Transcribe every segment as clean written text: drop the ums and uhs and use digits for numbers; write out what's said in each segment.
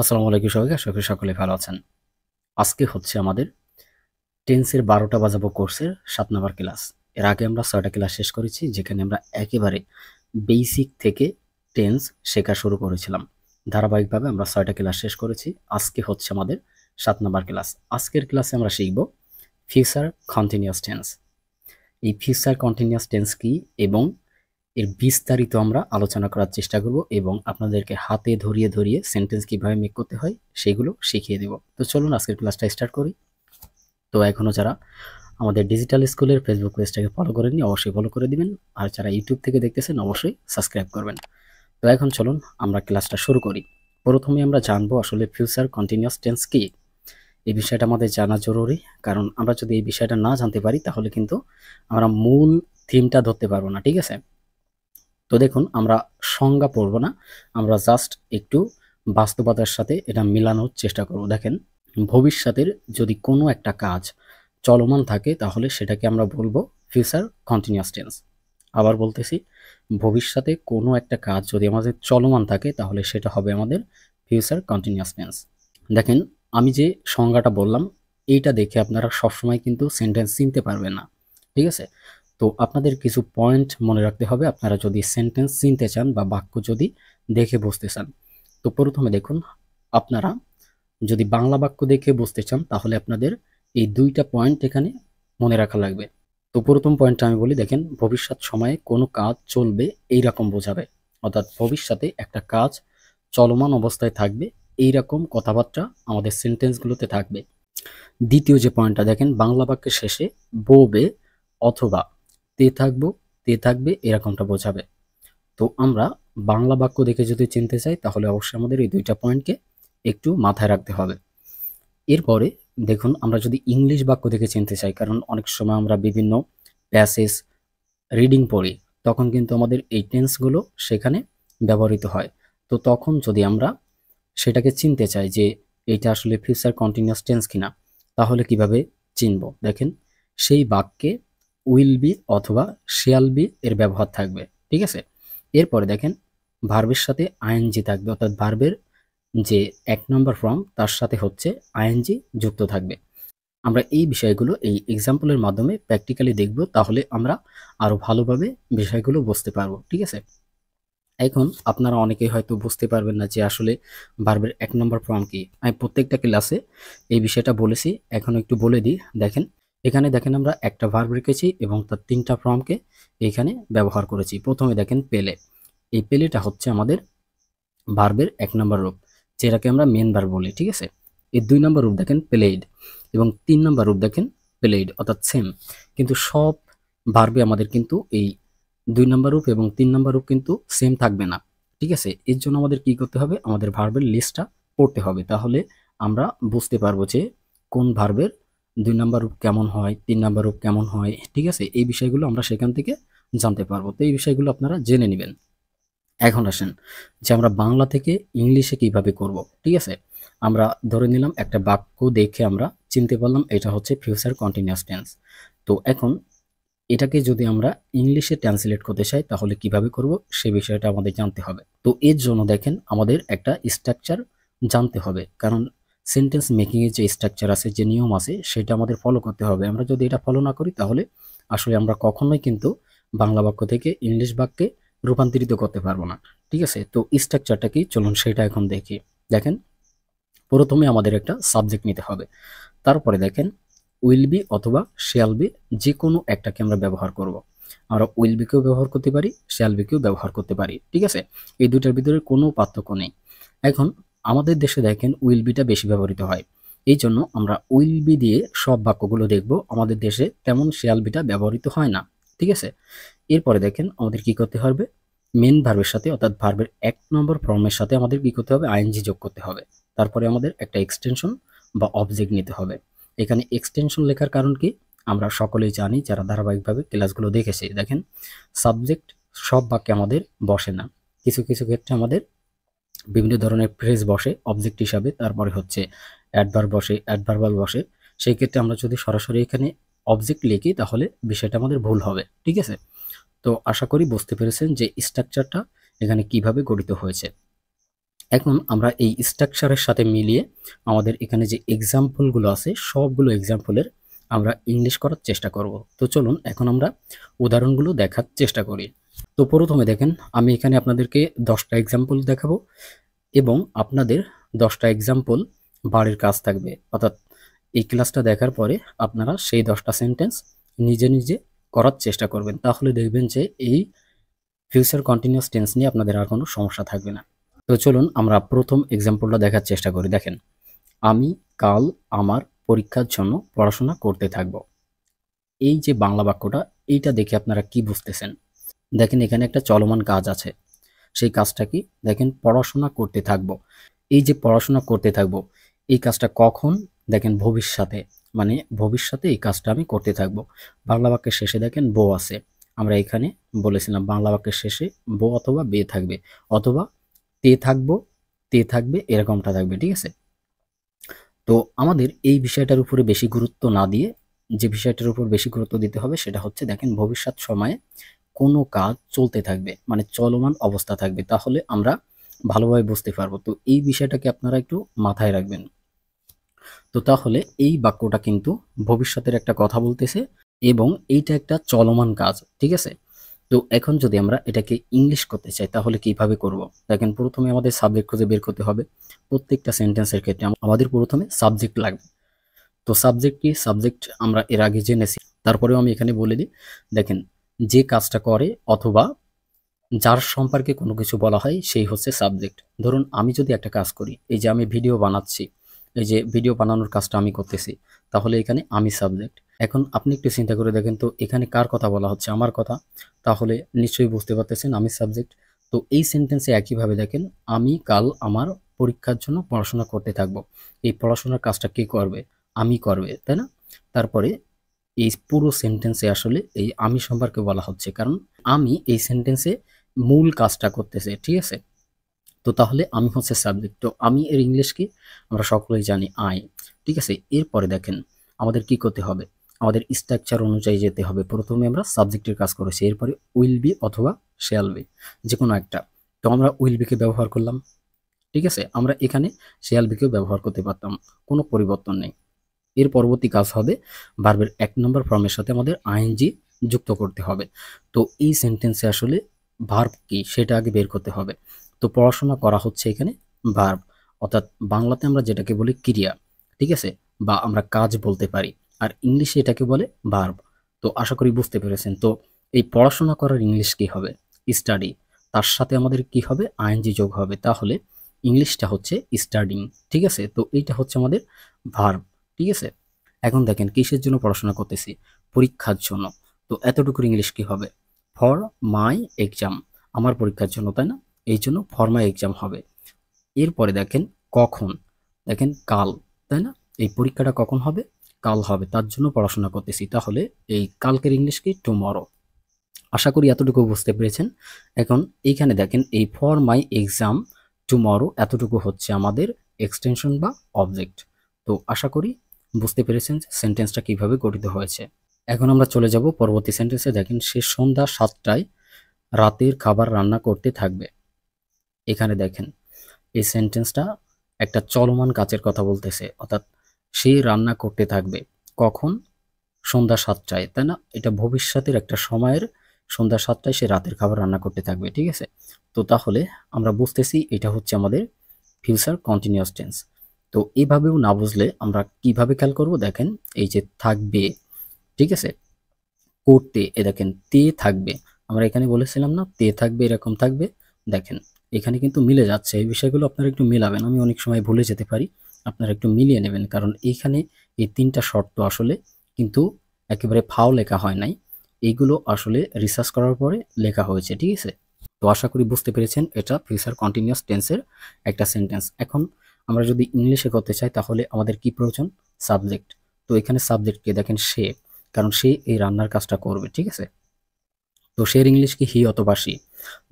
আসসালামু আলাইকুম সবাইকে, আশা করি সকলে ভালো আছেন। আজকে হচ্ছে আমাদের টেন্সের ১২টা বাজাবো কোর্সের ৭ নাম্বার ক্লাস। এর আগে আমরা ৬টা ক্লাস শেষ করেছি, যেখানে আমরা একেবারে বেসিক থেকে টেন্স শেখা শুরু করেছিলাম। ধারাবাহিকভাবে আমরা ৬টা ক্লাস শেষ করেছি। আজকে হচ্ছে আমাদের ৭ নাম্বার ক্লাস। আজকের ক্লাসে আমরা শিখব ফিউচার কন্টিনিউয়াস টেন্স। এই ফিউচার কন্টিনিউয়াস টেন্স কি এবং এর বিস্তারিত আমরা আলোচনা করার চেষ্টা করব এবং আপনাদেরকে হাতে ধরিয়ে ধরিয়ে সেন্টেন্স কিভাবে মেক করতে হয় সেগুলো শিখিয়ে দেব। তো চলুন আজকের ক্লাসটা স্টার্ট করি। তো এখনও যারা আমাদের ডিজিটাল স্কুলের ফেসবুক পেজটাকে ফলো করেননি অবশ্যই ফলো করে দিবেন, আর যারা ইউটিউব থেকে দেখতেছেন অবশ্যই সাবস্ক্রাইব করবেন। তো এখন চলুন আমরা ক্লাসটা শুরু করি। প্রথমে আমরা জানবো আসলে ফিউচার কন্টিনিউয়াস টেন্স কি। এই বিষয়টা আমাদের জানা জরুরি, কারণ আমরা যদি এই বিষয়টা না জানতে পারি তাহলে কিন্তু আমরা মূল থিমটা ধরতে পারবো না। ঠিক আছে, তো দেখুন আমরা সংজ্ঞা পড়ব না, আমরা জাস্ট একটু বাস্তবতার সাথে এটা মিলানোর চেষ্টা করব। দেখেন, ভবিষ্যতের যদি কোনো একটা কাজ চলমান থাকে তাহলে সেটাকে আমরা বলবো ফিউচার কন্টিনিউয়াস টেন্স। আবার বলতেছি, ভবিষ্যতে কোনো একটা কাজ যদি আমাদের চলমান থাকে তাহলে সেটা হবে আমাদের ফিউচার কন্টিনিউয়াস টেন্স। দেখেন, আমি যে সংজ্ঞাটা বললাম এইটা দেখে আপনারা সবসময় কিন্তু সেন্টেন্স চিনতে পারবেন না। ঠিক আছে, তো আপনাদের কিছু পয়েন্ট মনে রাখতে হবে আপনারা যদি সেন্টেন্স চিনতে চান বা বাক্য যদি দেখে বুঝতে চান। তো প্রথমে দেখুন, আপনারা যদি বাংলা বাক্য দেখে বুঝতে চান তাহলে আপনাদের এই দুইটা পয়েন্ট এখানে মনে রাখা লাগবে। তো প্রথম পয়েন্টটা আমি বলি, দেখেন, ভবিষ্যৎ সময়ে কোনো কাজ চলবে এইরকম বোঝাবে, অর্থাৎ ভবিষ্যতে একটা কাজ চলমান অবস্থায় থাকবে এইরকম কথাবার্তা আমাদের সেন্টেন্সগুলোতে থাকবে। দ্বিতীয় যে পয়েন্টটা দেখেন, বাংলা বাক্যের শেষে বলবে অথবা তে থাকবো তে থাকবে এরকমটা বোঝাবে। তো আমরা বাংলা বাক্য দেখে যদি চিনতে চাই তাহলে অবশ্যই আমাদের এই দুইটা পয়েন্টকে একটু মাথায় রাখতে হবে। এরপরে দেখুন, আমরা যদি ইংলিশ বাক্য দেখে চিনতে চাই, কারণ অনেক সময় আমরা বিভিন্ন প্যাসেজ রিডিং পড়ি, তখন কিন্তু আমাদের এই টেন্সগুলো সেখানে ব্যবহৃত হয়। তো তখন যদি আমরা সেটাকে চিনতে চাই যে এটা আসলে ফিউচার কন্টিনিউয়াস টেন্স কিনা, তাহলে কিভাবে চিনব? দেখেন, সেই বাক্যে উইল বি অথবা শেয়াল বি এর ব্যবহার থাকবে। ঠিক আছে, এরপরে দেখেন ভার্বের সাথে আইএনজি থাকবে, অর্থাৎ ভার্বের যে ১ নম্বর ফর্ম তার সাথে হচ্ছে আইএনজি যুক্ত থাকবে। আমরা এই বিষয়গুলো এই এক্সাম্পলের মাধ্যমে প্র্যাকটিক্যালি দেখব, তাহলে আমরা আরো ভালোভাবে বিষয়গুলো বুঝতে পারবো। ঠিক আছে, এখন আপনারা অনেকেই হয়তো বুঝতে পারবেন না যে আসলে ভার্বের ১ নম্বর ফর্ম কি। আমি প্রত্যেকটা ক্লাসে এই বিষয়টা বলেছি, এখন একটু বলে দিই। দেখেন, এখানে দেখেন আমরা একটা ভার্ব রেখেছি এবং তার ৩টা ফর্মকে এখানে ব্যবহার করেছি। প্রথমে দেখেন পেলে, এই পেলেটা হচ্ছে আমাদের ভার্বের ১ নম্বর রূপ, যেটাকে আমরা মেন ভার্ব বলি। ঠিক আছে, এই ২ নম্বর রূপ দেখেন প্লেইড এবং ৩ নম্বর রূপ দেখেন প্লেইড, অর্থাৎ সেম। কিন্তু সব ভার্বে আমাদের কিন্তু এই ২ নম্বর রূপ এবং ৩ নম্বর রূপ কিন্তু সেম থাকবে না। ঠিক আছে, এর জন্য আমাদের কি করতে হবে, আমাদের ভার্বের লিস্টটা পড়তে হবে, তাহলে আমরা বুঝতে পারবো যে কোন ভার্বের ২ নম্বর রূপ কেমন হয়, ৩ নম্বর রূপ কেমন হয়। ঠিক আছে, এই বিষয়গুলো আমরা সেখান থেকে জানতে পারবো। তো এই বিষয়গুলো আপনারা জেনে নেবেন। এখন আসেন যে আমরা বাংলা থেকে ইংলিশে কিভাবে করব। ঠিক আছে, আমরা ধরে নিলাম একটা বাক্য দেখে আমরা চিনতে পারলাম এটা হচ্ছে ফিউচার কন্টিনিউয়াস টেন্স। তো এখন এটাকে যদি আমরা ইংলিশে ট্রান্সলেট করতে চাই তাহলে কিভাবে করব সে বিষয়টা আমাদের জানতে হবে। তো এর জন্য দেখেন আমাদের একটা স্ট্রাকচার জানতে হবে, কারণ সেন্টেন্স মেকিং এর যে স্ট্রাকচার আছে, যে নিয়ম আছে, সেটা আমাদের ফলো করতে হবে। আমরা যদি এটা ফলো না করি তাহলে আসলে আমরা কখনোই কিন্তু বাংলা বাক্য থেকে ইংলিশ বাক্যে রূপান্তরিত করতে পারবো না। ঠিক আছে, তো স্ট্রাকচারটা কি চলুন সেটা এখন দেখি। দেখেন, প্রথমে আমাদের একটা সাবজেক্ট নিতে হবে, তারপরে দেখেন উইল বি অথবা শ্যাল বি যে কোনো একটাকে আমরা ব্যবহার করব। আমরা উইল বিকেও ব্যবহার করতে পারি, শ্যাল বিকেও ব্যবহার করতে পারি। ঠিক আছে, এই দুটার ভিতরে কোনো পার্থক্য নেই। এখন আমাদের দেশে দেখেন উইল বিটা বেশি ব্যবহৃত হয়, এই জন্য আমরা উইল বি দিয়ে সব বাক্যগুলো দেখব। আমাদের দেশে তেমন শ্যাল বিটা ব্যবহৃত হয় না। ঠিক আছে, এরপরে দেখেন আমাদের কি করতে হবে, মেন ভার্বের সাথে অর্থাৎ ভার্বের ১ নম্বর ফর্মের সাথে আমাদের কি করতে হবে, আইএনজি যোগ করতে হবে। তারপরে আমাদের একটা এক্সটেনশন বা অবজেক্ট নিতে হবে। এখানে এক্সটেনশন লেখার কারণ কি, আমরা সকলেই জানি যারা ধারাবাহিকভাবে ক্লাসগুলো দেখেছি। দেখেন, সাবজেক্ট সব বাক্যে আমাদের বসে না, কিছু কিছু ক্ষেত্রে আমাদের বিভিন্ন ধরনের ফ্রেজ বসে অবজেক্ট হিসাবে, তারপরে হচ্ছে অ্যাডভার্ব বসে, অ্যাডভার্বাল বসে। সেই ক্ষেত্রে আমরা যদি সরাসরি এখানে অবজেক্ট লিখি তাহলে বিষয়টা আমাদের ভুল হবে। ঠিক আছে, তো আশা করি বুঝতে পেরেছেন যে স্ট্রাকচারটা এখানে কিভাবে গঠিত হয়েছে। এখন আমরা এই স্ট্রাকচারের সাথে মিলিয়ে আমাদের এখানে যে এক্সাম্পলগুলো আছে সবগুলো এক্সাম্পলের আমরা ইংলিশ করার চেষ্টা করব। তো চলুন এখন আমরা উদাহরণগুলো দেখার চেষ্টা করি। তো প্রথমে দেখেন আমি এখানে আপনাদেরকে 10টা এক্সাম্পল দেখাবো এবং আপনাদের 10টা এক্সাম্পল বাড়ির কাজ থাকবে, অর্থাৎ এই ক্লাসটা দেখার পরে আপনারা সেই 10টা সেন্টেন্স নিজে নিজে করার চেষ্টা করবেন, তাহলে দেখবেন যে এই ফিউচার কন্টিনিউয়াস টেন্স নিয়ে আপনাদের আর কোনো সমস্যা থাকবে না। তো চলুন আমরা প্রথম এক্সাম্পলটা দেখার চেষ্টা করি। দেখেন, আমি কাল আমার পরীক্ষার জন্য পড়াশোনা করতে থাকব। এই যে বাংলা বাক্যটা, এইটা দেখে আপনারা কি বুঝতেছেন? দেখেন এখানে একটা চলমান কাজ আছে, সেই কাজটা কি? দেখেন পড়াশোনা করতে থাকবো। এই যে পড়াশোনা করতে থাকবো, এই কাজটা কখন? দেখেন ভবিষ্যতে, মানে ভবিষ্যতে এই কাজটা আমি করতে থাকবো। বাংলা বাক্যের শেষে দেখেন বো আছে, আমরা এখানে বলেছিলাম বাংলা বাক্যের শেষে বো অথবা বে থাকবে, অথবা তে থাকবো, তে থাকবে, এরকমটা থাকবে, ঠিক আছে? তো আমাদের এই বিষয়টার উপরে বেশি গুরুত্ব না দিয়ে যে বিষয়টার উপর বেশি গুরুত্ব দিতে হবে সেটা হচ্ছে দেখেন ভবিষ্যৎ সময়ে কোনো কাজ চলতে থাকবে, মানে চলমান অবস্থা থাকবে, তাহলে আমরা ভালোভাবে বুঝতে পারবো। তো এই বিষয়টাকে আপনারা একটু মাথায় রাখবেন। তো তাহলে এই বাক্যটা কিন্তু ভবিষ্যতের একটা কথা বলতেছে এবং এইটা একটা চলমান কাজ, ঠিক আছে? তো এখন যদি আমরা এটাকে ইংলিশ করতে চাই তাহলে কিভাবে করব? দেখেন প্রথমে আমাদের সাবজেক্ট খুঁজে বের করতে হবে। প্রত্যেকটা সেন্টেন্সের ক্ষেত্রে আমাদের প্রথমে সাবজেক্ট লাগবে। তো সাবজেক্ট কি? সাবজেক্ট আমরা এর আগে জেনেছি, তারপরেও আমি এখানে বলে দিই। দেখেন, যে কাজটা করে অথবা যার সম্পর্কে কোনো কিছু বলা হয় সেই হচ্ছে সাবজেক্ট। ধরুন আমি যদি একটা কাজ করি, এই যে আমি ভিডিও বানাচ্ছি, এই যে ভিডিও বানানোর কাজটা আমি করতেছি, তাহলে এখানে আমি সাবজেক্ট। এখন আপনি একটু চিন্তা করে দেখেন তো এখানে কার কথা বলা হচ্ছে? আমার কথা। তাহলে নিশ্চয়ই বুঝতে পারতেছেন আমি সাবজেক্ট। তো এই সেন্টেন্সে একইভাবে দেখেন, আমি কাল আমার পরীক্ষার জন্য পড়াশোনা করতে থাকবো। এই পড়াশোনার কাজটা কে করবে? আমি করবে, তাই না? তারপরে এই পুরো সেন্টেন্সে আসলে এই আমি সম্পর্কে বলা হচ্ছে, কারণ আমি এই সেন্টেন্সে মূল কাজটা করতেছে, ঠিক আছে? তো তাহলে আমি হচ্ছে সাবজেক্ট। তো আমি এর ইংলিশ কি? আমরা সকলেই জানি আই, ঠিক আছে? এরপরে দেখেন আমাদের কি করতে হবে? আমাদের স্ট্রাকচার অনুযায়ী যেতে হবে। প্রথমে আমরা সাবজেক্টের কাজ করেছি, এরপরে উইল বি অথবা শ্যাল বি, যে কোনো একটা। তো আমরা উইল বিকে ব্যবহার করলাম, ঠিক আছে? আমরা এখানে শ্যাল বিকেও ব্যবহার করতে পারতাম, কোনো পরিবর্তন নেই। এর পরবর্তী কাজ হবে ভার্বের 1 নম্বর ফর্মের সাথে আমাদের আইএনজি যুক্ত করতে হবে। তো এই সেন্টেন্সে আসলে ভার্ব কি সেটা আগে বের করতে হবে। তো পড়াশোনা করা হচ্ছে এখানে ভার্ব, অর্থাৎ বাংলাতে আমরা যেটাকে বলি ক্রিয়া, ঠিক আছে? বা আমরা কাজ বলতে পারি, আর ইংলিশে এটাকে বলে ভার্ব। তো আশা করি বুঝতে পেরেছেন। তো এই পড়াশোনা করার ইংলিশ কি হবে? স্টাডি। তার সাথে আমাদের কি হবে? আইএনজি যোগ হবে, তাহলে ইংলিশটা হচ্ছে স্টাডিং, ঠিক আছে? তো এইটা হচ্ছে আমাদের ভার্ব, ঠিক আছে? এখন দেখেন কিসের জন্য পড়াশোনা করতেছি? পরীক্ষার জন্য। তো এতটুকুর ইংলিশ কি হবে? ফর মাই এক্সাম, আমার পরীক্ষার জন্য, তাই না? এই জন্য ফর মাই এক্সাম হবে। এরপরে দেখেন কখন, দেখেন কাল, তাই না? এই পরীক্ষাটা কখন হবে? কাল হবে, তার জন্য পড়াশোনা করতেছি, তাহলে এই কালকের ইংলিশ কি? টুমরো। আশা করি এতটুকু বুঝতে পেরেছেন। এখন এইখানে দেখেন এই ফর মাই এক্সাম টুমরো, এতটুকু হচ্ছে আমাদের এক্সটেনশন বা অবজেক্ট। তো আশা করি বুঝতে পেরেছেন যে সেন্টেন্সটা কিভাবে গঠিত হয়েছে। এখন আমরা চলে যাব পরবর্তী সেন্টেন্সে। দেখেন সে সন্ধ্যা 7টায় রাতের খাবার রান্না করতে থাকবে। এখানে দেখেন এই সেন্টেন্সটা একটা চলমান কাজের কথা বলতেছে, অর্থাৎ সে রান্না করতে থাকবে কখন? সন্ধ্যা 7টায়, তাই না? এটা ভবিষ্যতের একটা সময়ের, সন্ধ্যা 7টায় সে রাতের খাবার রান্না করতে থাকবে, ঠিক আছে? তো তাহলে আমরা বুঝতেছি এটা হচ্ছে আমাদের ফিউচার কন্টিনিউয়াস টেন্স। তো এইভাবেও না বুঝলে আমরা কিভাবে খেয়াল করব? দেখেন এই যে থাকবে, ঠিক আছে? করতে, এ দেখেন তে থাকবে, আমরা এখানে বলেছিলাম না তে থাকবে, এরকম থাকবে। দেখেন এখানে কিন্তু মিলে যাচ্ছে, এই বিষয়গুলো আপনারা একটু মিলাবেন, আমি অনেক সময় ভুলে যেতে পারি, আপনারা একটু মিলিয়ে নেবেন, কারণ এইখানে এই 3টা শর্ত আসলে কিন্তু একেবারে ফাও লেখা হয় নাই, এইগুলো আসলে রিসার্চ করার পরে লেখা হয়েছে, ঠিক আছে? তো আশা করি বুঝতে পেরেছেন এটা ফিউচার কন্টিনিউয়াস টেন্সের একটা সেন্টেন্স। এখন আমরা যদি ইংলিশে করতে চাই তাহলে আমাদের কি প্রয়োজন? সাবজেক্ট। তো এখানে সাবজেক্টকে দেখেন সে, কারণ সে এই রান্নার কাজটা করবে, ঠিক আছে? তো সে ইংলিশ কি? হি অথবা সি।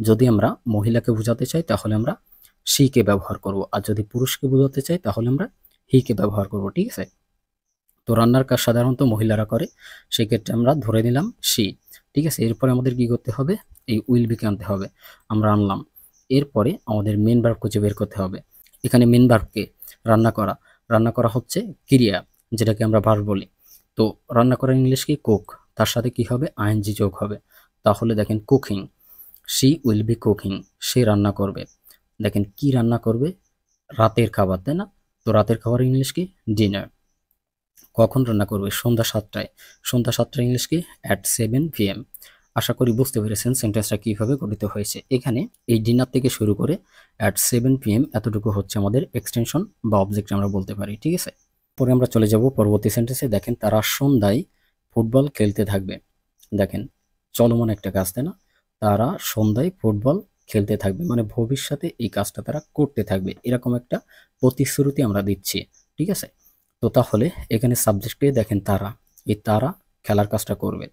যদি আমরা মহিলাকে বোঝাতে চাই তাহলে আমরা সি কে ব্যবহার করব, আর যদি পুরুষকে বোঝাতে চাই তাহলে আমরা হি কে ব্যবহার করব, ঠিক আছে? তো রান্নার কাজ সাধারণত মহিলারা করে, সেক্ষেত্রে আমরা ধরে নিলাম সি, ঠিক আছে? এরপরে আমাদের কি করতে হবে? এই উইল বিকে আনতে হবে, আমরা আনলাম। এরপরে আমাদের মেন ভার্ব খুঁজে বের করতে হবে। এখানে মেন ভার্বকে রান্না করা, রান্না করা হচ্ছে ক্রিয়া, যেটাকে আমরা ভার্ব বলি। তো রান্না করার ইংলিশ কি? কুক, তার সাথে কি হবে? আইএনজি যোগ হবে। তাহলে দেখেন cooking, she will be cooking, সে রান্না করবে। দেখেন কি রান্না করবে? রাতের খাবার, তাই না? তো রাতের খাবার ইংলিশ কি? ডিনার। কখন রান্না করবে? সন্ধ্যা 7টায়। সন্ধ্যা 7টার ইংলিশ কি? At 7 PM। আশা করি বুঝতে পেরেছেন সেন্টেন্সটা কিভাবে গঠিত হয়েছে। এখানে এই ডিনার থেকে শুরু করে অ্যাট 7 PM এতটুকু হচ্ছে আমাদের এক্সটেনশন বা অবজেক্ট আমরা বলতে পারি, ঠিক আছে? পরে আমরা চলে যাব পরবর্তী সেন্টেন্সে। দেখেন তারা সন্ধ্যায় ফুটবল খেলতে থাকবে। দেখেন চলমান একটা কাজ, তাই না? তারা সন্ধ্যায় ফুটবল খেলতে থাকবে, মানে ভবিষ্যতে এই কাজটা তারা করতে থাকবে, এরকম একটা প্রতিশ্রুতি আমরা দিচ্ছি, ঠিক আছে? তো তাহলে এখানে সাবজেক্টে দেখেন তারা, এই তারা খেলার কাজটা করবে।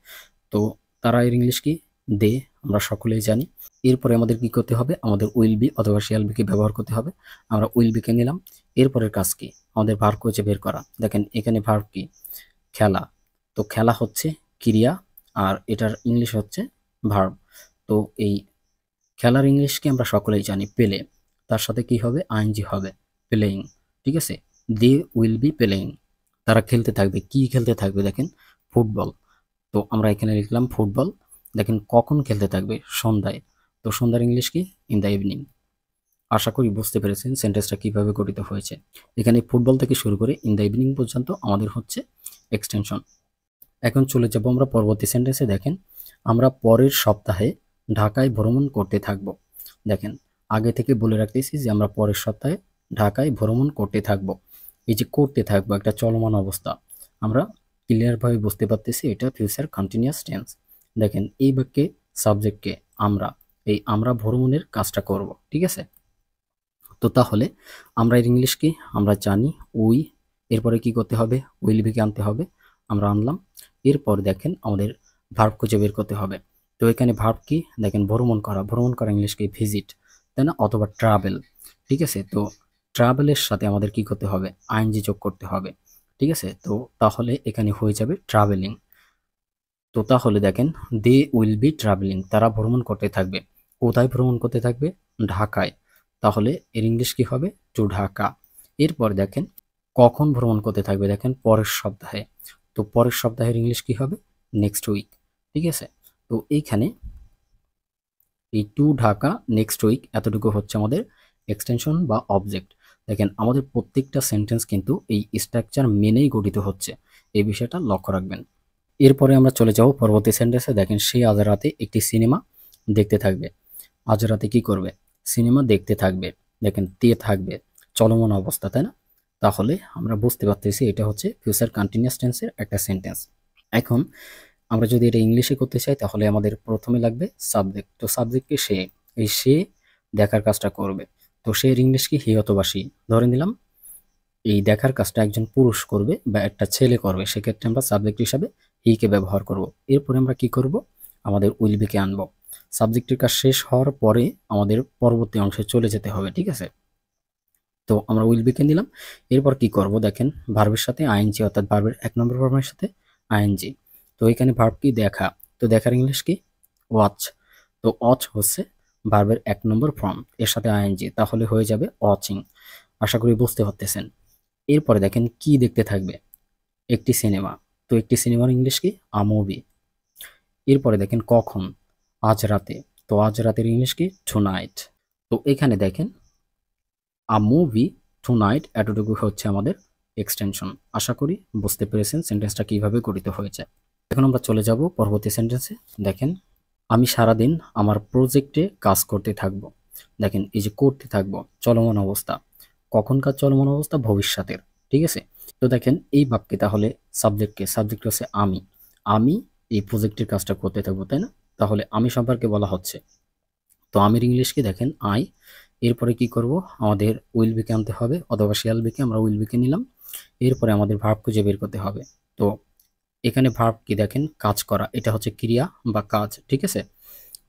তো তারা এর ইংলিশ কি? দে, আমরা সকলেই জানি। এরপরে আমাদের কি করতে হবে? আমাদের উইল বি অথবা শ্যাল বিকে ব্যবহার করতে হবে। আমরা উইল বিকে নিলাম। এরপরের কাজ কি? আমাদের ভার্ব খুঁজে বের করা। দেখেন এখানে ভার্ব কি? খেলা। তো খেলা হচ্ছে ক্রিয়া, আর এটার ইংলিশ হচ্ছে ভার্ব। তো এই খেলার ইংলিশকে আমরা সকলেই জানি প্লে, তার সাথে কি হবে? আইএনজি হবে, প্লেয়িং, ঠিক আছে? দে উইল বি প্লেয়িং, তারা খেলতে থাকবে। কি খেলতে থাকবে? দেখেন ফুটবল। তো আমরা এখানে লিখলাম ফুটবল। দেখেন কখন খেলতে থাকবে? সন্ধ্যায়। তো সন্ধ্যার ইংলিশ কি? In the evening. আশা করি বুঝতে পেরেছেন সেন্টেন্সটা কিভাবে গঠিত হয়েছে। এখানে ফুটবল থেকে শুরু করে ইন দ্য ইভিনিং পর্যন্ত আমাদের হচ্ছে এক্সটেনশন। এখন চলে যাব আমরা পরবর্তী সেন্টেন্সে। দেখেন আমরা পরের সপ্তাহে ঢাকায় ভ্রমণ করতে থাকব। দেখেন আগে থেকে বলে রাখতেছি যে আমরা পরের সপ্তাহে ঢাকায় ভ্রমণ করতে থাকব। এই যে করতে থাকবো একটা চলমান অবস্থা, আমরা ক্লিয়ারভাবে বুঝতে পারতেছি এটা ফিউচার কন্টিনিউয়াস টেন্স। দেখেন এই বাক্যে সাবজেক্টকে আমরা, এই আমরা ভ্রমণের কাজটা করব, ঠিক আছে? তো তাহলে আমরা এর ইংলিশ কি? আমরা জানি উই। এরপরে কি করতে হবে? উইল বিকে আনতে হবে, আমরা আনলাম। এরপর দেখেন আমাদের ভার্ব খুঁজে বের করতে হবে। তো এখানে ভার্ব কি? দেখেন ভ্রমণ করা, ভ্রমণ করা ইংলিশ কি? ভিজিট, তাই না? অথবা ট্রাভেল, ঠিক আছে? তো ট্রাভেলের সাথে আমাদের কি করতে হবে? আইএনজি যোগ করতে হবে, ঠিক আছে? তো তাহলে এখানে হয়ে যাবে ট্রাভেলিং। তো তাহলে দেখেন দে উইল বি ট্রাভেলিং, তারা ভ্রমণ করতে থাকবে। কোথায় ভ্রমণ করতে থাকবে? ঢাকায়। তাহলে এর ইংলিশ কি হবে? টু ঢাকা। এরপর দেখেন কখন ভ্রমণ করতে থাকবে? দেখেন পরের সপ্তাহে। তো পরের সপ্তাহের ইংলিশ কি হবে? নেক্সট উইক, ঠিক আছে? তো এইখানে এই টু ঢাকা, নেক্সট উইক এতটুকু হচ্ছে আমাদের এক্সটেনশন বা অবজেক্ট। দেখেন আমাদের প্রত্যেকটা সেন্টেন্স কিন্তু এই স্ট্রাকচার মেনেই গঠিত হচ্ছে, এই বিষয়টা লক্ষ্য রাখবেন। এরপরে আমরা চলে যাব পরবর্তী সেন্টেন্সে। দেখেন সে আজ রাতে একটি সিনেমা দেখতে থাকবে। আজ রাতে কি করবে? সিনেমা দেখতে থাকবে। দেখেন তে থাকবে, চলমান অবস্থা, তাই না? তাহলে আমরা বুঝতে পারতেছি এটা হচ্ছে ফিউচার কন্টিনিউয়াস টেন্সের একটা সেন্টেন্স। এখন আমরা যদি এটা ইংলিশে করতে চাই তাহলে আমাদের প্রথমে লাগবে সাবজেক্ট। তো সাবজেক্টকে সে, এই সে দেখার কাজটা করবে। তো সে এর ইংলিশ কি? হি অথবা সি। ধরে নিলাম এই দেখার কাজটা একজন পুরুষ করবে বা একটা ছেলে করবে, সেক্ষেত্রে আমরা সাবজেক্ট হিসাবে হি কে ব্যবহার করব। এরপরে আমরা কি করব? আমাদের উইল বি কে আনব। সাবজেক্টের কাজ শেষ হওয়ার পরে আমাদের পরবর্তী অংশে চলে যেতে হবে, ঠিক আছে? তো আমরা উইল বি কে নিলাম। এরপর কি করব? দেখেন ভার্বের সাথে আইএনজি, অর্থাৎ ভার্বের 1 নম্বর ফর্মের সাথে আইএনজি। তো এখানে ভার্ব কি? দেখা। তো দেখার ইংলিশ কি? ওয়াচ। তো ওয়াচ হচ্ছে ভার্বের 1 নম্বর ফর্ম, এর সাথে আইএনজি, তাহলে হয়ে যাবে ওয়াচিং। আশা করি বুঝতে পারতেছেন। এরপরে দেখেন কি দেখতে থাকবে? একটি সিনেমা। তো একটি সিনেমার ইংলিশ কি? আ মুভি। এরপরে দেখেন কখন? আজ রাতে। তো আজ রাতের ইংলিশ কি? Tonight. তো এখানে দেখেন আ মুভি টু নাইট এতটুকু হচ্ছে আমাদের এক্সটেনশন। আশা করি বুঝতে পেরেছেন সেন্টেন্সটা কিভাবে গঠিত হয়েছে। এখন আমরা চলে যাব পরবর্তী সেন্টেন্সে। দেখেন আমি সারাদিন আমার প্রজেক্টে কাজ করতে থাকবো। দেখেন এই যে করতে থাকবো, চলমান অবস্থা। কখনকার চলমান অবস্থা? ভবিষ্যতের, ঠিক আছে? তো দেখেন এই বাক্যে তাহলে সাবজেক্টকে, সাবজেক্ট হচ্ছে আমি, আমি এই প্রজেক্টের কাজটা করতে থাকবো, তাই না? তাহলে আমি সম্পর্কে বলা হচ্ছে। তো আমির ইংলিশ কি? দেখেন আই। এরপরে কি করব? আমাদের উইল বিকে আনতে হবে অথবা শ্যাল বিকে, আমরা উইল বিকে নিলাম। এরপরে আমাদের ভার্ব খুঁজে বের করতে হবে। তো এখানে ভার্ব কি? দেখেন কাজ করা, এটা হচ্ছে ক্রিয়া বা কাজ, ঠিক আছে?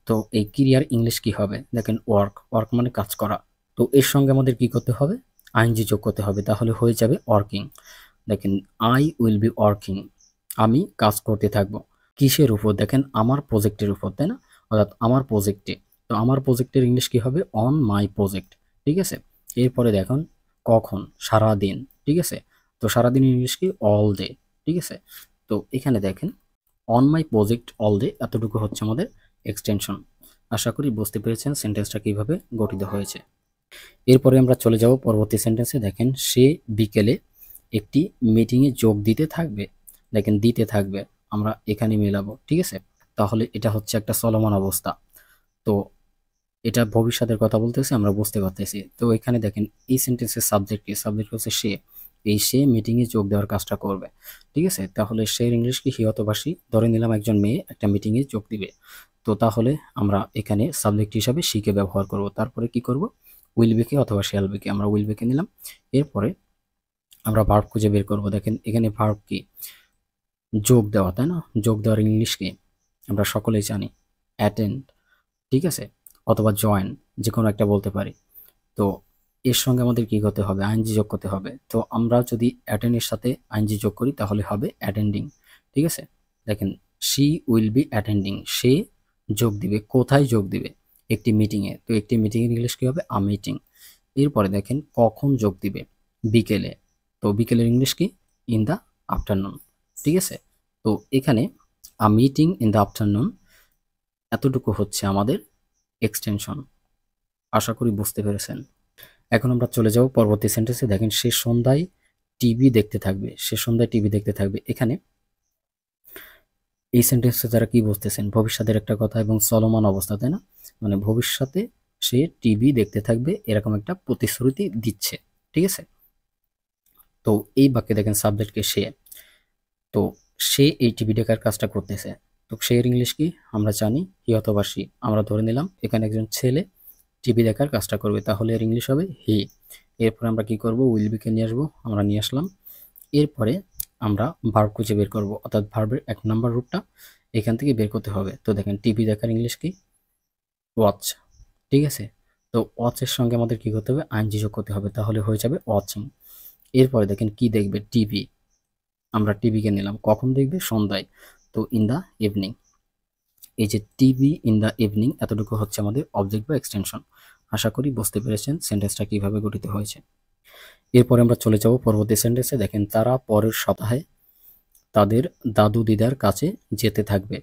তো এই ক্রিয়ার ইংলিশ কি হবে? দেখেন ওয়ার্ক, ওয়ার্ক মানে কাজ করা। তো এর সঙ্গে আমাদের কি করতে হবে? আইএনজি যোগ করতে হবে, তাহলে হয়ে যাবে ওয়ার্কিং। দেখেন আই উইল বি ওয়ার্কিং, আমি কাজ করতে থাকবো। কিসের উপর? দেখেন আমার প্রজেক্টের উপর, তাই না? অর্থাৎ আমার প্রজেক্টে। তো আমার প্রজেক্টের ইংলিশ কি হবে? On my project. ঠিক আছে, এরপরে দেখুন কখন, সারাদিন। ঠিক আছে, তো সারাদিন ইংলিশ কি? All day. ঠিক আছে, তো এখানে দেখেন on my project all day, এতটুকু হচ্ছে আমাদের এক্সটেনশন। আশা করি বুঝতে পেরেছেন সেন্টেন্সটা কিভাবে গঠিত হয়েছে। এরপরে আমরা চলে যাব পরবর্তী সেন্টেন্সে। দেখেন সে বিকেলে একটি মিটিংয়ে যোগ দিতে থাকবে। দেখেন দিতে থাকবে, আমরা এখানে মেলাবো। ঠিক আছে, তাহলে এটা হচ্ছে একটা চলমান অবস্থা। তো এটা ভবিষ্যতের কথা বলতেছে, আমরা বুঝতে পারতেছি। তো এখানে দেখেন এই সেন্টেন্সের সাবজেক্ট কি? সাবজেক্ট হচ্ছে সে। এই সে মিটিংয়ে যোগ দেওয়ার কাজটা করবে। ঠিক আছে, তাহলে সে ইংলিশ কি? হি অথবা সি। ধরে নিলাম একজন মেয়ে একটা মিটিংয়ে যোগ দিবে। তো তাহলে আমরা এখানে সাবজেক্ট হিসাবে সিকে ব্যবহার করব। তারপরে কি করব? উইল বিকে অথবা শ্যাল বিকে। আমরা উইল বিকে নিলাম। এরপরে আমরা ভার্ব খুঁজে বের করব। দেখেন এখানে ভার্ব কি? যোগ দেওয়া, তাই না? যোগ দেওয়ার ইংলিশ কি? আমরা সকলেই জানি অ্যাটেন্ড। ঠিক আছে, অথবা জয়েন, যে কোনো একটা বলতে পারি। তো এর সঙ্গে আমাদের কি করতে হবে? আইএনজি যোগ করতে হবে। তো আমরা যদি অ্যাটেন্ডের সাথে আইএনজি যোগ করি তাহলে হবে অ্যাটেন্ডিং। ঠিক আছে, দেখেন শি উইল বি অ্যাটেন্ডিং। সে যোগ দিবে, কোথায় যোগ দিবে? একটি মিটিংয়ে। তো একটি মিটিংয়ের ইংলিশ কি হবে? আ মিটিং। এরপরে দেখেন কখন যোগ দিবে? বিকেলে। তো বিকেলের ইংলিশ কি? In the afternoon. ঠিক আছে, তো এখানে আ মিটিং ইন দ্য আফটারনুন, এতটুকু হচ্ছে আমাদের এক্সটেনশন। আশা করি বুঝতে পেরেছেন। এখন আমরা চলে যাব পরবর্তী সেন্টেন্সে। দেখেন সে সন্ধ্যায় টিভি দেখতে থাকবে। সে সন্ধ্যায় টিভি দেখতে থাকবে। এখানে এই সেন্টেন্সে যারা কি বুঝতেছেন? ভবিষ্যতের একটা কথা এবং চলমান অবস্থা, তাই না? মানে ভবিষ্যতে সে টিভি দেখতে থাকবে, এরকম একটা প্রতিশ্রুতি দিচ্ছে। ঠিক আছে, তো এই বাক্যে দেখেন সাবজেক্টকে সে। তো সে এই টিভি দেখার কাজটা করতেছে। তো সে এর ইংলিশ কি? আমরা জানি হি অথবা সি। আমরা ধরে নিলাম এখানে একজন ছেলে টিভি দেখার কাজটা করবে, তাহলে এর ইংলিশ হবে হি। এরপরে আমরা কি করব? উইল বিকে নিয়ে আসবো, আমরা নিয়ে আসলাম। এরপরে আমরা ভার্ব খুঁজে বের করব, অর্থাৎ ভার্বের 1 নাম্বার রুটটা এখান থেকে বের করতে হবে। তো দেখেন টিভি দেখার ইংলিশ কি? ওয়াচ। ঠিক আছে, তো ওয়াচের সঙ্গে আমাদের কি করতে হবে? আইএনজি যোগ করতে হবে, তাহলে হয়ে যাবে ওয়াচিং। এরপরে দেখেন কি দেখবে? টিভি। আমরা টিভিকে নিলাম, কখন দেখবে? সন্ধ্যায়। তো ইন দ্য ইভিনিং। এই যে টিভি ইন দ্য ইভিনিং, এতটুকু হচ্ছে আমাদের অবজেক্ট বা এক্সটেনশন। আশা করি বুঝতে পেরেছেন সেন্টেন্সটা কিভাবে গঠিত হয়েছে। এরপরে আমরা চলে যাব পরবর্তী সেন্টেন্সে। দেখেন তারা পরের সপ্তাহে তাদের দাদু দিদার কাছে যেতে থাকবে।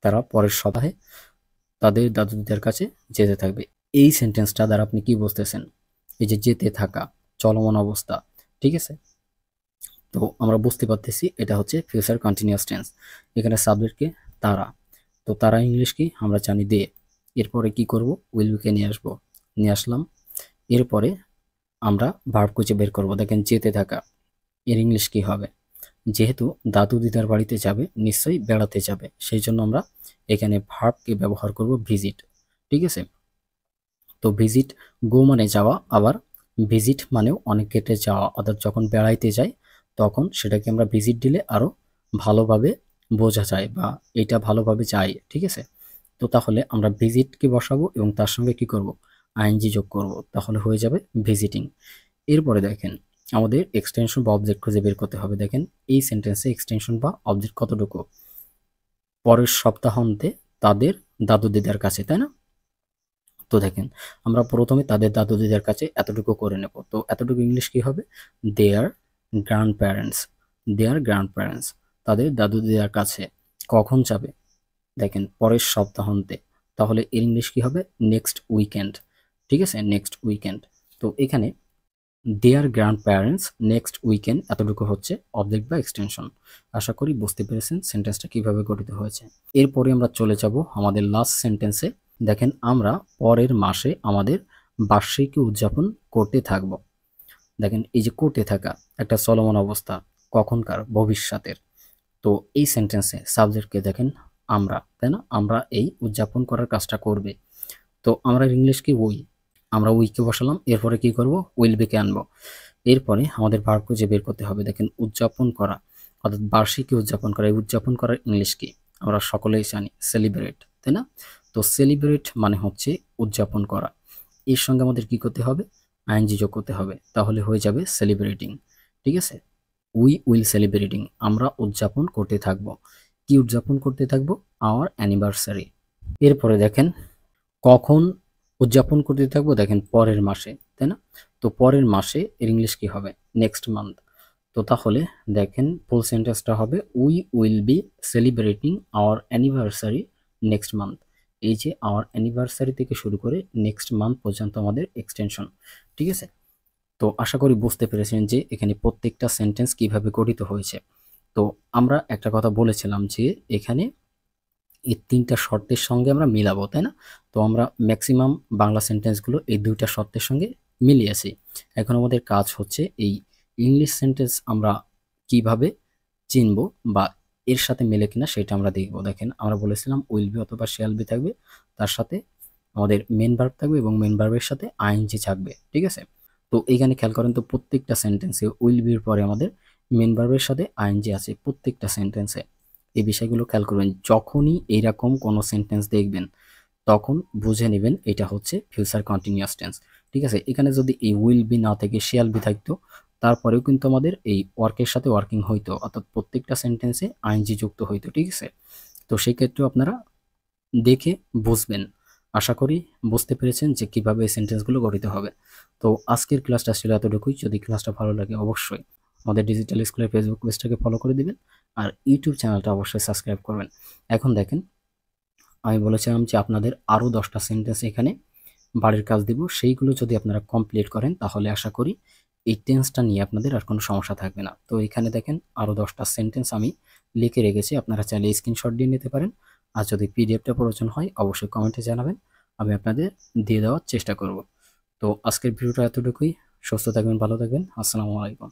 তারা পরের সপ্তাহে তাদের দাদু দিদার কাছে যেতে থাকবে। এই সেন্টেন্সটা দ্বারা আপনি কি বুঝতেছেন? এই যে যেতে থাকা, চলমান অবস্থা। ঠিক আছে, তো আমরা বুঝতে পারতেছি এটা হচ্ছে ফিউচার কন্টিনিউয়াস টেন্স। এখানে সাবজেক্টকে তারা। তো তারা ইংলিশ কি? আমরা জানি দে। এরপরে কি করব? উইল বিকে নিয়ে আসবো, নিয়ে আসলাম। এরপরে আমরা ভার্ব খুঁজে বের করব। দেখেন যেতে থাকা, এর ইংলিশ কি হবে? যেহেতু দাদু দিদার বাড়িতে যাবে, নিশ্চয়ই বেড়াতে যাবে, সেই জন্য আমরা এখানে ভার্বকে ব্যবহার করব ভিজিট। ঠিক আছে, তো ভিজিট, গো মানে যাওয়া, আবার ভিজিট মানেও অনেক ক্ষেত্রে যাওয়া, অর্থাৎ যখন বেড়াইতে যাই তখন সেটাকে আমরা ভিজিট দিলে আরও ভালোভাবে বোঝা যায় বা এটা ভালোভাবে যায়। ঠিক আছে, তো তাহলে আমরা ভিজিটকে বসাবো এবং তার সঙ্গে কি করব? আইএনজি যোগ করব, তাহলে হয়ে যাবে ভিজিটিং। এরপরে দেখেন আমাদের এক্সটেনশন বা অবজেক্ট খুঁজে বের করতে হবে। দেখেন এই সেন্টেন্সে এক্সটেনশন বা অবজেক্ট কতটুকু? পরের সপ্তাহান্তে তাদের দাদু দিদার কাছে, তাই না? তো দেখেন আমরা প্রথমে তাদের দাদু দিদার কাছে এতটুকু করে নেব। তো এতটুকু ইংলিশ কি হবে? দেয়ার গ্র্যান্ড প্যারেন্টস। দেয়ার গ্র্যান্ড প্যারেন্টস, তাদের দাদু দিদার কাছে। কখন যাবে? দেখেন পরের সপ্তাহান্তে, তাহলে এর ইংলিশ কি হবে? Next weekend. ঠিক আছে, নেক্সট উইকেন্ড। তো এখানে দেয়ার গ্র্যান্ড প্যারেন্টস নেক্সট উইকেন্ড, এতটুকু হচ্ছে অবজেক্ট বা এক্সটেনশন। আশা করি বুঝতে পেরেছেন সেন্টেন্সটা কিভাবে গঠিত হয়েছে। এরপরে আমরা চলে যাব আমাদের লাস্ট সেন্টেন্সে। দেখেন আমরা পরের মাসে আমাদের বার্ষিকী উদযাপন করতে থাকব। দেখেন এই যে করতে থাকা, একটা চলমান অবস্থা, কখনকার? ভবিষ্যতের। তো এই সেন্টেন্সে সাবজেক্টকে দেখেন আমরা, তাই না? আমরা এই উদযাপন করার কাজটা করবে। তো আমরা ইংলিশ কি? উই। আমরা উইকে বসালাম, এরপরে কি করব? উইল বিকে আনবো। এরপরে আমাদের ভার্ব খুঁজে বের করতে হবে। দেখেন উদযাপন করা, অর্থাৎ বার্ষিকী উদযাপন করা। এই উদযাপন করার ইংলিশ কি? আমরা সকলেই জানি সেলিব্রেট, তাই না? তো সেলিব্রেট মানে হচ্ছে উদযাপন করা। এর সঙ্গে আমাদের কি করতে হবে? আইএনজি যোগ করতে হবে, তাহলে হয়ে যাবে সেলিব্রেটিং। ঠিক আছে, উই উইল সেলিব্রেটিং, আমরা উদযাপন করতে থাকব। কি উদযাপন করতে থাকবো? Our anniversary. এরপরে দেখেন কখন উদযাপন করতে থাকবো? দেখেন পরের মাসে, তাই না? তো পরের মাসে এর ইংলিশ কি হবে? Next month. তো তাহলে দেখেন ফুল সেন্টেন্সটা হবে we will be celebrating our anniversary next month. এই যে আওয়ার অ্যানিভার্সারি থেকে শুরু করে নেক্সট মান্থ পর্যন্ত আমাদের এক্সটেনশন। ঠিক আছে? তো আশা করি বুঝতে পেরেছেন যে এখানে প্রত্যেকটা সেন্টেন্স কিভাবে গঠিত হয়েছে। তো আমরা একটা কথা বলেছিলাম যে এখানে এই ৩টা শর্তের সঙ্গে আমরা মিলাবো, তাই না? তো আমরা ম্যাক্সিমাম বাংলা সেন্টেন্সগুলো এই ২টা শর্তের সঙ্গে মিলিয়েছি। এখন আমাদের কাজ হচ্ছে এই ইংলিশ সেন্টেন্স আমরা কিভাবে চিনবো বা এর সাথে মেলে কিনা সেটা আমরা দেখব। দেখেন আমরা বলেছিলাম উইল বি অথবা শ্যাল বি থাকবে, তার সাথে আমাদের মেন ভার্ব থাকবে এবং মেন ভার্বের সাথে আইএনজি থাকবে। ঠিক আছে? তো এইখানে খেয়াল করেন তো প্রত্যেকটা সেন্টেন্সে উইল বির পরে আমাদের মেন ভার্বের সাথে আইএনজি আছে প্রত্যেকটা সেন্টেন্সে। এই বিষয়গুলো খেয়াল করবেন। যখনই এইরকম কোনো সেন্টেন্স দেখবেন তখন বুঝে নেবেন এটা হচ্ছে ফিউচার কন্টিনিউয়াস টেন্স। ঠিক আছে? এখানে যদি এই উইল বি না থেকে শ্যাল বি থাকতো তারপরেও কিন্তু আমাদের এই ওয়ার্কের সাথে ওয়ার্কিং হইতো, অর্থাৎ প্রত্যেকটা সেন্টেন্সে আইএনজি যুক্ত হইতো। ঠিক আছে? তো সেই ক্ষেত্রেও আপনারা দেখে বুঝবেন। আশা করি বুঝতে পেরেছেন যে কিভাবে এই সেন্টেন্সগুলো গঠিত হবে। তো আজকের ক্লাসটা ছিল এতটুকুই। যদি ক্লাসটা ভালো লাগে অবশ্যই আমাদের ডিজিটাল স্কুলের ফেসবুক পেজটাকে ফলো করে দিবেন আর ইউটিউব চ্যানেলটা অবশ্যই সাবস্ক্রাইব করবেন। এখন দেখেন আমি বলেছিলাম যে আপনাদের আরও 10টা সেন্টেন্স এখানে বাড়ির কাজ দিব, সেইগুলো যদি আপনারা কমপ্লিট করেন তাহলে আশা করি এই টেন্সটা নিয়ে আপনাদের আর কোনো সমস্যা থাকবে না। তো এখানে দেখেন আরও 10টা সেন্টেন্স আমি লিখে রেখেছি, আপনারা চাইলে স্ক্রিনশট দিয়ে নিতে পারেন। আর যদি পিডিএফটা প্রয়োজন হয় অবশ্যই কমেন্টে জানাবেন, আমি আপনাদের দিয়ে দেওয়ার চেষ্টা করব। তো আজকের ভিডিওটা এতটুকুই। সুস্থ থাকবেন, ভালো থাকবেন। আসসালামু আলাইকুম।